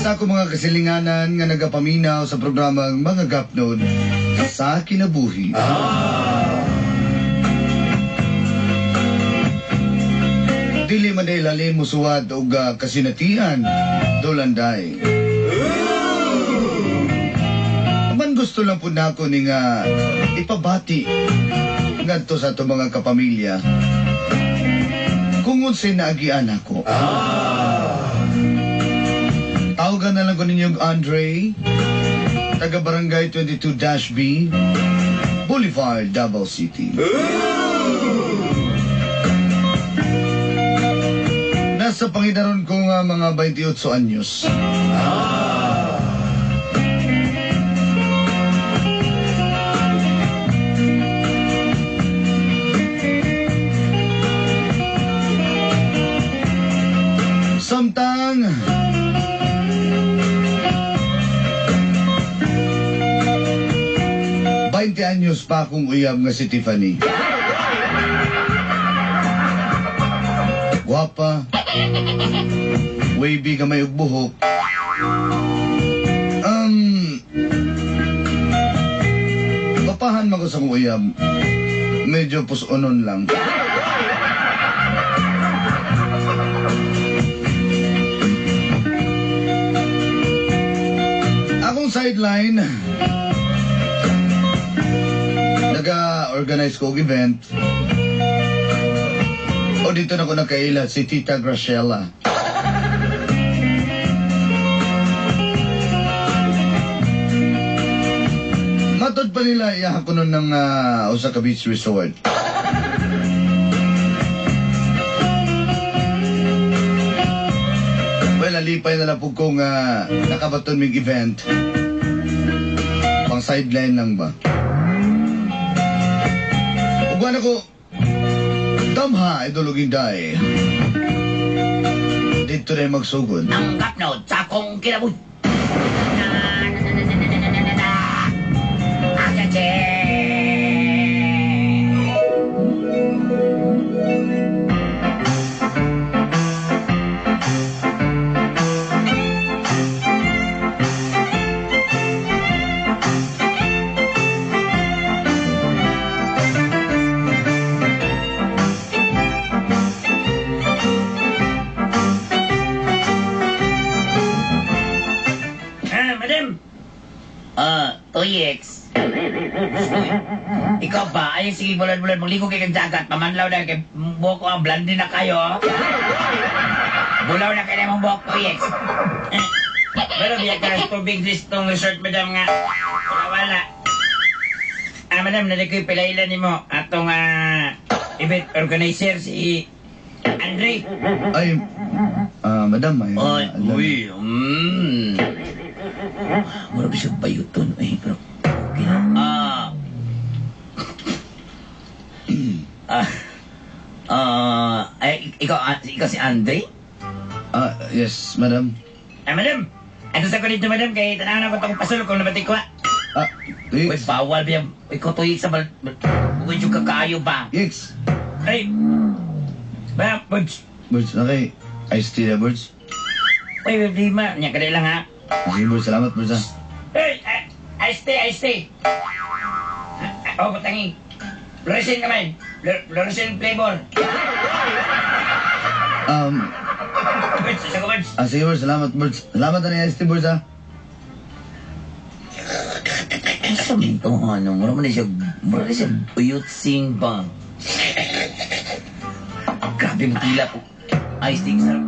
Sa ako mga kasilinganan nga nagapaminaw sa programang Mga Gapnod sa kinabuhi. Dili man ay lalim musuwat o kasinatian, dolanday. Man gusto lang po na ako ni nga ipabati ngadto sa ato mga kapamilya. Kung unsay naagian ako. Tawagan na lang ko ninyong Andre, taga Barangay 22-B, Boulevard, Davao City. Nasa Panginoon ko nga mga 28 anyos. Samtang 20 anyos pa akong uyab nga si Tiffany. Guwapa, wavy gamay ug buhok. Papahan man ko sa kong uyab. Medyo pusonon lang. Akong sideline, nag-organize ko og event. O dito na ko nakaila si Tita Graciela. Matod pa nila iyaha ko nun ng Osaka Beach Resort. Well, alipay na lang po kong nakabaton mig event. Pang sideline lang ba? Ugwan ako, damha, idologing day. Dito na yung magsugod. Ang Gapnod sa akong kinabuhi. Toyex. Ikaw ba? Ay, sige, bulan-bulan, magligo kayo kang jagat. Pamanlaw na kay buhok ko, blandi na kayo. Bulaw na kayo ng buhok, Toyex. Pero biya ka na tubig listong resort, madam nga. Wala. Madam, nalikoy pilailan ni mo. Atong event organizer, si Andre. Ay, madam, ay... Uy, Mura ba siya bayuton? Eh, pero... Okay na. Ikaw si Andre? Yes, madam. Madam! Ano sa ko dito, madam? Kaya tanaw na ko itong pasulok kung nabatik ko, Uy, Yes. bawal ba yan? Ikaw to sa Uy, yung kakaayo ba? Yes. Ay! Ba, Birds? Birds, okay. Iced tea na, Birds. Uy, problema. Niya ka lang, ha? Sige, Birds. Salamat, Birds, ha. Hey, I stay. Oh, patangi. Fluorescent kamay. Fluorescent flavor. Birds, isa ko, Birds. Sige, Birds. Salamat, Birds. Salamat na ni iced tea, Birds, ha. Asa man ito, ano? Mura man siya uyutsing ba? Grabe mo tila po. Ay, sting sarap.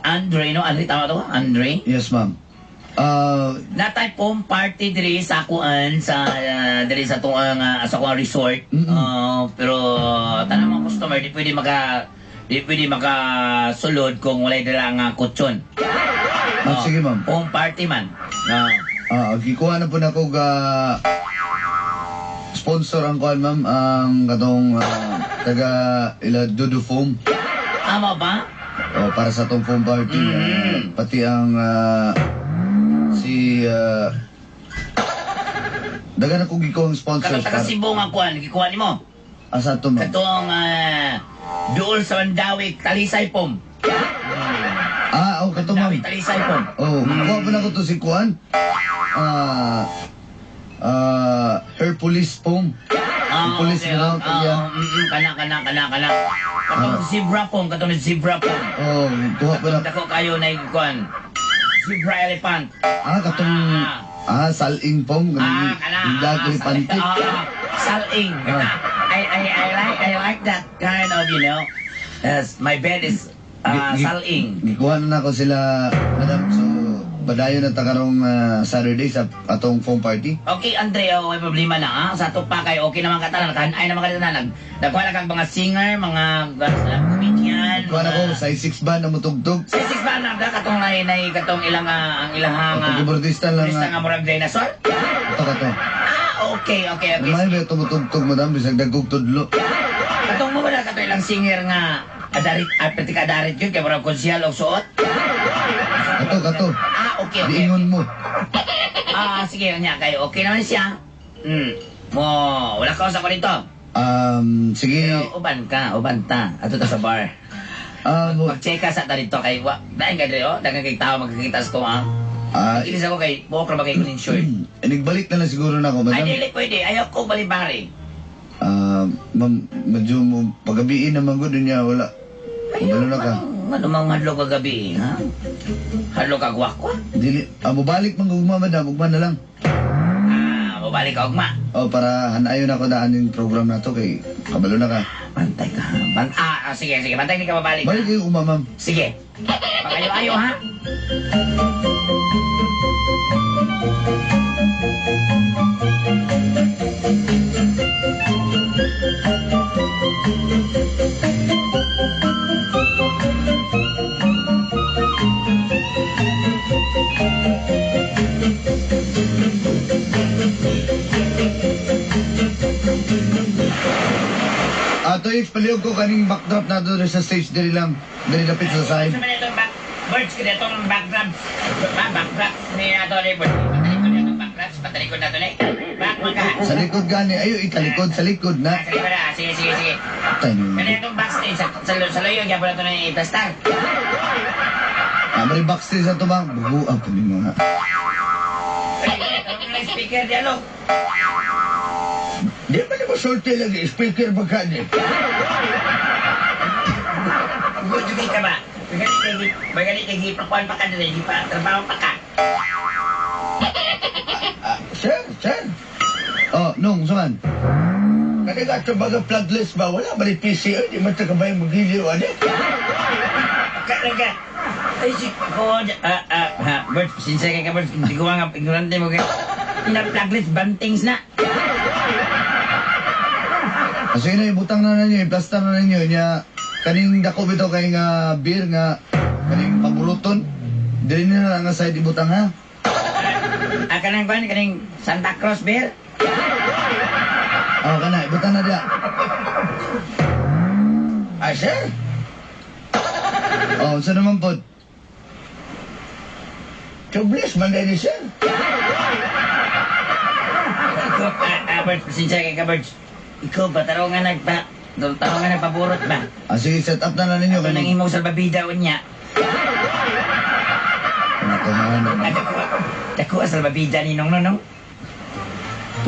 Andre, no? Andre, tama to? Andre? Yes, ma'am. Natay pong party diri sa kuan sa diri sa tuang sa kuang resort. Pero tanang mga customer di pwede makasulod kung walay dala nga kutsyon. Sige, ma'am. Pong party man. No. Gikuha na po na ko sponsor ang kuan, ma'am. Ang katong taga ila Dudu Foam. Tama ba? Para sa tong foam party. Pati ang si dagan ako gikuha ang sponsor. Taga Cebu nga kuan, gikuha nimo. Asa to, ma'am? Katong duol sa Mandawi, Talisay pom. Kato ma'am. Dami talisay po. Kuha pa na ko to si Kuan. Hercules Pong. Hercules okay. na yeah. Kana. Katong zebra pong, zebra pong. Kuha pa na. Dako kayo na ikuan. Zebra elephant. Katong... saling Pong. Kana. Elepante. Saling. I like that kind of, Yes, my bed is saling. Gikuha na ko sila, madam. So, badayon na takarong Saturday sa atong phone party. Okay, Andre, may problema na, ha? Sa ato pa kayo, okay naman ka tala. Nakahanay naman ka tala. Nagkuha na kang mga singer, mga comedian. Gikuha na ko, size 6 ba na mutugtog? Sa 6 ba na katong katong ilang ang ilang Kibordista lang. nga murag dinosaur? Kato. Okay. May ba tumutugtog, madam, bisag dagkog tudlo. Katong mo wala katong ilang singer nga pati kadarit yun, kaya murag konsyal o suot? Kato. Okay. Diingon mo. Sige, niya kayo. Okay naman siya. Wala ka sa ko nito. Sige. Pero uban ta. Ato ta sa bar. Mag-check ka sa ta dito kay dahil ka dito, dagang kay tao magkakita sa ko, ha? Inis ako kay buhok na bagay ko ng short. Nagbalik na lang siguro na ako, madam. Ay, dili pwede. Ayaw ko balibari. Ma'am, medyo mo pagabiin naman ko din niya, wala. Kabalo na ka. Ano mang hadlo ka gabi, ha? Hadlo ka gwakwa? Dili, mabalik man gugma, madam, ugma na lang. Mabalik ka ugma. Para hanayon ako daan yung program na to kay kabalo na ka. Bantay ka. Sige. Bantay di ka mabalik. Balik kayo ugma, ma'am. Sige. Pakayo-ayo, ha? Toy, paliog ko kaning backdrop na doon sa stage dili lang. Dili lapit sa side. Sa man itong birds, kaya itong backdrop. Backdrop ni ato ni birds. Patalikod na itong backdrops. Patalikod na ito ni. Back mo ka. Sa likod gani. Ayo, italikod. Sa likod na. Sa likod na. Sige. Tayo. Kaya itong backstage. Sa layo, kaya po na ito na i-plastar. May backstage na ito bang? Bubuang po din mga. Ano na speaker, dialog? Di ba naman sorte lagi? Speaker ba ka di? Gugugin ka ba? Magaling kay gipakuan pa ka na rin. Trabaho pa ka. Sir. Nung, saan? Kaniga ito baga plugless ba? Wala ba ni PC? Di man ito kabayang magiliw, ano? Kalaga. Ay, Bert, sinsya ka, Bert. Hindi ko nga, ignorante mo kayo. Pinaplagless, bantings na. Sige na, ibutang na ninyo, i-plaster na ninyo. Kaning dako bito kay nga beer nga, kaning paburuton. Dili na nga side ibutang, ha? Kaning Santa Cruz beer? Kana, ibutang na dia. Sir? Saan naman po? Tubeless, manday ni sir. Bert, sinsya ka, Bert. Ikaw ba, taro nga nagpaburot ba? Sige, set up na ninyo. Ito nang imaw sa babida niya. Dako sa babida ni Nong.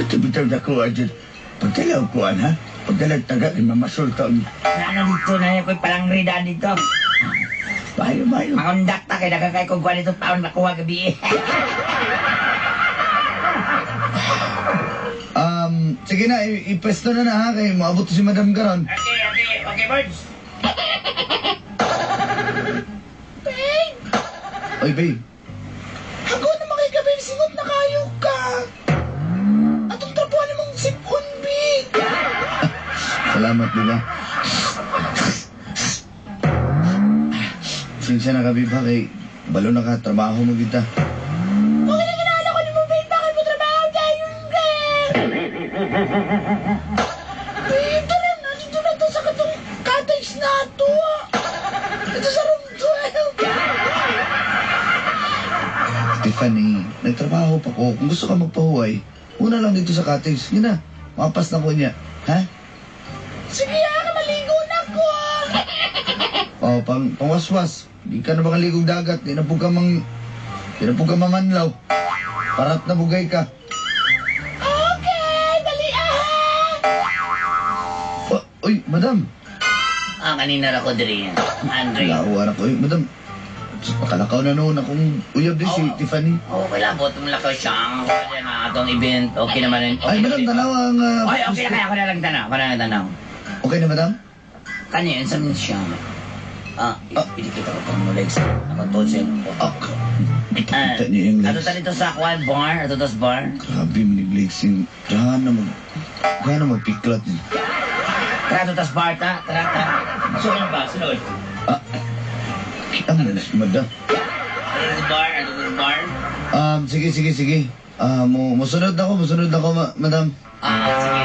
Bitaw dako aja. Pagkalaw ko, ha? Pagdalag taga, mamasulta. Ano dito na ako'y palang rida dito. Bayo. Makundak ta kay nagkakay kong kuha nito taon nakuha gabi. Sige na, ipesto na ha, kay maabot si Madam Garon. Okay, birds. Babe! Oy, babe. Ako na makigabi, singot na kayo ka! Atong trapuan namang sipon, babe! Salamat, di ba? Sinsya na ka, babe, ha, kay balo na ka, trabaho mo kita. Huwag na ginala ko ni mo, babe! Bakit mo trabaho tayo, babe? Babe, tara na! Dito na to sa katong cottage na to! Dito sa room 12! Tiffany, nagtrabaho pa ko. Kung gusto ka magpahuway, una lang dito sa cottage. Sige na, mapas na ko niya. Ha? Sige, maligo na ko! Oh, pangwaswas. Di ka na makaligong dagat. Di na po ka mamanlaw. Parat na bugay ka. Okay, dali Uy, madam. Kanina na ko diri. Andre. Lawa na ko. Uy, madam. Pakalakaw na noon akong uyab din si Tiffany. Wala, bot mo lakaw siyang. Kaya na atong event. Okay naman rin. Ay, madam, tanaw ang... Ay, okay na kaya. Ako na lang tanaw. Okay na, madam? Kanya, yun sa min siya. Pinikita ko itong legs. Nakatod siya. Kita niya yung Ato legs. ta dito sa Aquan Bar. Ato tas bar. Grabe mo yung legs yung... Gana magpiklat niya. Tara, ato tas bar ta. Tara. Sunod ba? Sunod. Ang madam. Ato tas bar. Sige. Musunod ako, madam. Sige.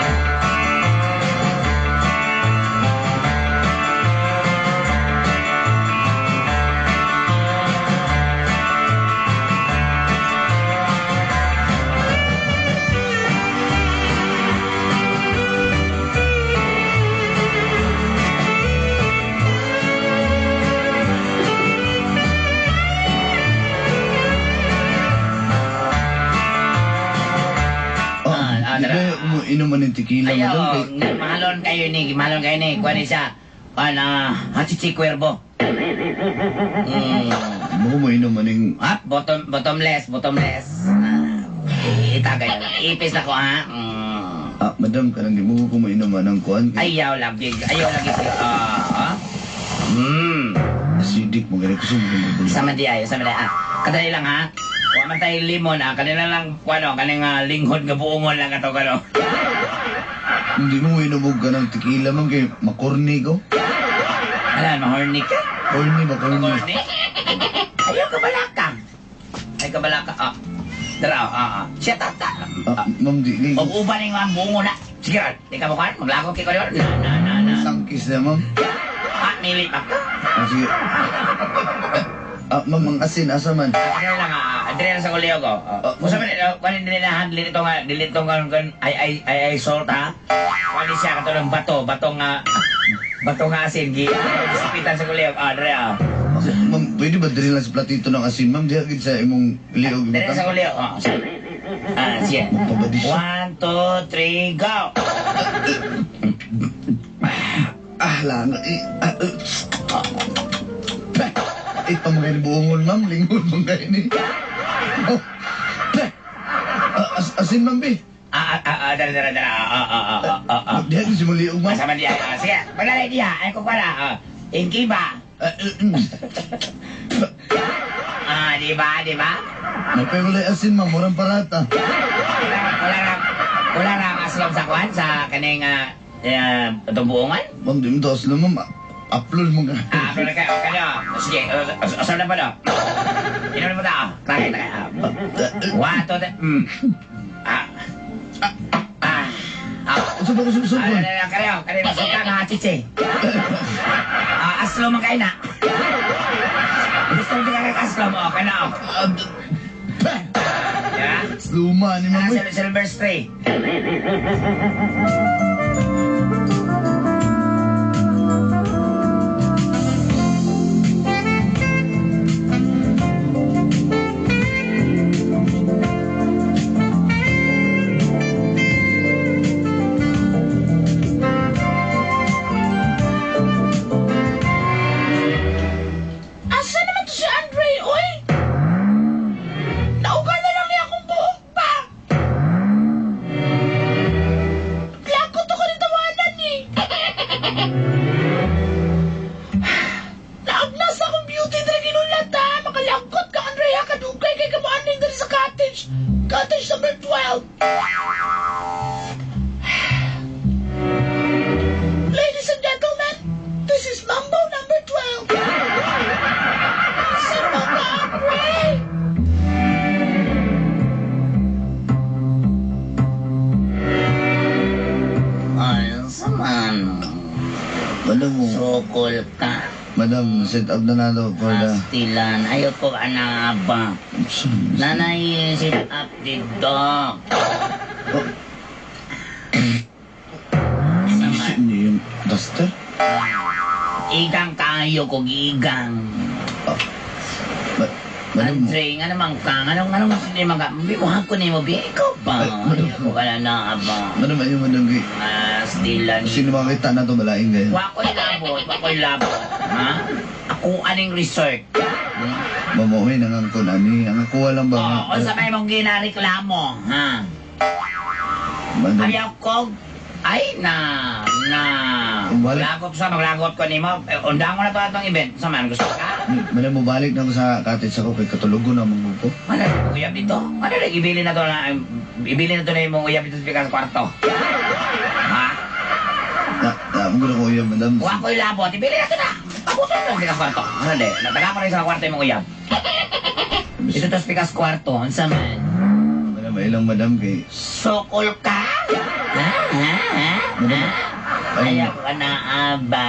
Di ba mo inuman ng tequila, Ayaw, madam? mahalon kayo ni. Kuha ni siya. Hachichi Cuervo. Mo inuman ng... Bottomless. Itagay na lang. Ipis na ko, ha? Madam, kanang di mo ko mainuman ng kuhan. Ayaw lagi. Acidic mo, ganito ko sumulong. Sama di. Kadali lang, ha? Huwag man tayo limon, ha? Kanina lang, kaning linghod nga buongon lang ato, Hindi mo inumog ka ng tequila, ma'am, kay makorni ko. Mahorny ka? Corny ba, corny? Mahorny? Ayaw kabalakang. Ay, kabalakang. Dara, siya tata. Ma'am, di. Uban yung ang buongon, ha? Sige, di ka mukhaan. Maglakot kayo ko yun. Na. Sangkis na, ma'am. Nilip ako. Sige. Ma'am, ang asin, asa man. Ano lang, dire na sa kuleo ko. Kung sabi nila, kung hindi nila handle ito nga, dilitong ay salt, ha? Kung siya, katulong bato nga asin, disipitan sa kuleo. Dire, Ma'am, pwede ba dali lang sa platito ng asin, ma'am? Di agad sa imong liog. Dire na sa kuleo. Sige. Magpabadis. 1, 2, 3, go! Lang. Pamagay ni buongon, ma'am. Lingkod mangay ni. Asin, ma'am, be. Dara. Di agad si maliog, ma'am. Sama dia. Sige, maglalay dia. Ay ko pala. Inki ba? Di ba? Napay asin, ma'am. Murang parata. Wala lang aslom sa kwan sa kaning itong buongan. Ma'am, di mo taas lang, ma'am. Upload mo ka. Upload na kayo. Sige, asal na pa do. Inom mo tao. Takay. 1, 2, 3. Subo. Kayo suka nga chiche. Aslo man kayo na. Gusto mo ka aslo mo, okay na. Luma ni ma'am. Silver spray. Asa naman to si Andre, oy? Nauga na lang niya akong buhok pa. Lakot ako ni tawanan ni. Naagnas akong beauty drag inulat ha. Makalakot ka, Andrea. Kadugay kay kamaaning dali sa cottage. Cottage number 12. Ladies and gentlemen, this is Mambo number 12. Sama ka, Andre? Saman. Madam mo. Sokol ka. Madam, set up na nato for the... Pastilan. Ayaw ko na ba? Nanay, sit up dito. Isip niyo yung duster? Igang kayo ko, igang. Ah, madam, Andre, nga naman ka, anong gusto niyo bibuhan ko niyo, bi, ikaw ba? Ako ka na ba? madam, ayaw madam kay, Stilan. sino makita na to balaing kayo? Wako'y labot. Ha? Ako aning resort. Mamuhay nang angkon, ani, ang akuha lang ba? Oo, sa may mong ginareklamo, ha? Madam, Ayaw ko, ay Balik. maglagot ko nimo. Undang mo na to atong event. Saman, gusto ka? madam, mabalik na ko sa cottage ako kay katulugo na mong ko. Ano na uyab dito? Ano na ibili na to na yung uyab dito sa kwarto? Ha? Mo ko uyab, madam. Wa ko'y labot, ibili na to na. Pabuto na sa kwarto. Ano de? Nataga pa rin sa kwarto yung uyab. Ito to sa kwarto. Ang saman. Madam, ilang madam kay, Sokol ka? Ha? madam, Ayaw ka na aba.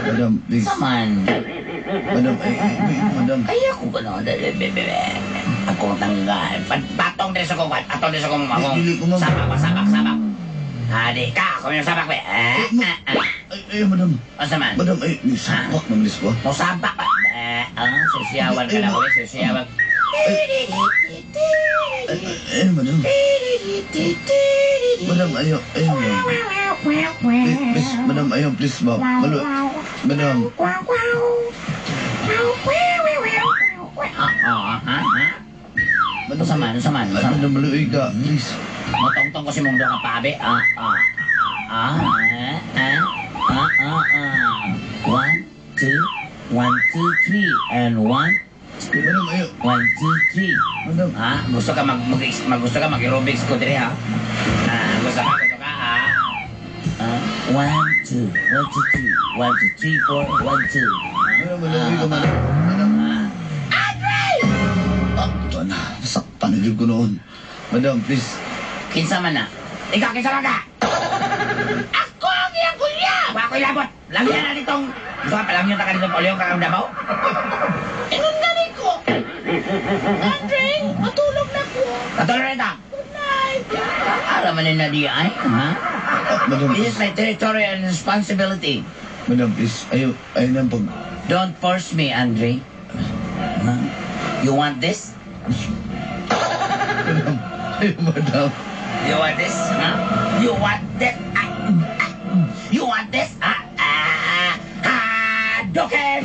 madam, please. Saman. Madam, madam. Ayaw ko ka na. Bebe. Ako tanggal. Patong din sa kong atong din sa kong Dili ko, ma'am. sabak. Hadi ka. Ako yung sabak, be. Ay, madam. O saman. Madam, ay, sapak ng lis ko. Mo sabak ba? Susiyawan ka na ko. Susiyawan. Ay, madam. Madam, ayaw, madam. Please, madam, ayaw, please, ba? Madam, Ano saman? madam, maluig ka, please. Matongtong ko si Mong Doka Pabe. One, two, 3, and 1, Madam, ayaw. 1, 2, 3. Madam, Gusto ka gusto ka mag-aerobics ko dire ha? Gusto ka ha? 1, 2, 1, 2, 3, 1, 2, 3, 4, 1, 2. madam, maluig ka, madam. Madam, ito na, nasaktan na ko noon. Madam, please. Kinsa man na? Ikaw, kinsa man ka? Ako ang iyang kuya! Wako'y labot! Lagyan na nitong... Gusto ka palang yung takalito polio ka ang dabaw? Inundanin ko. Andre, matulog na ko. Katulad na ito! Good night. Para man na di ay, ha? Madam, This is my territory and responsibility. madam, please. Ayaw na pag... Don't force me, Andre. Huh? You want this? Madam, ayaw, madam. You want this? Huh? You want this? You want this? Hadouken!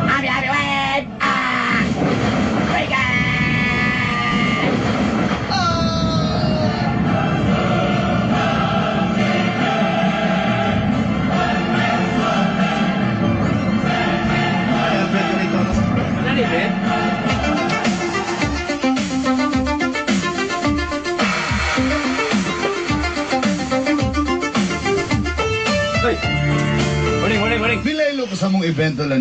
Abi, wait! Break it! Bilay lo ko sa mong evento lang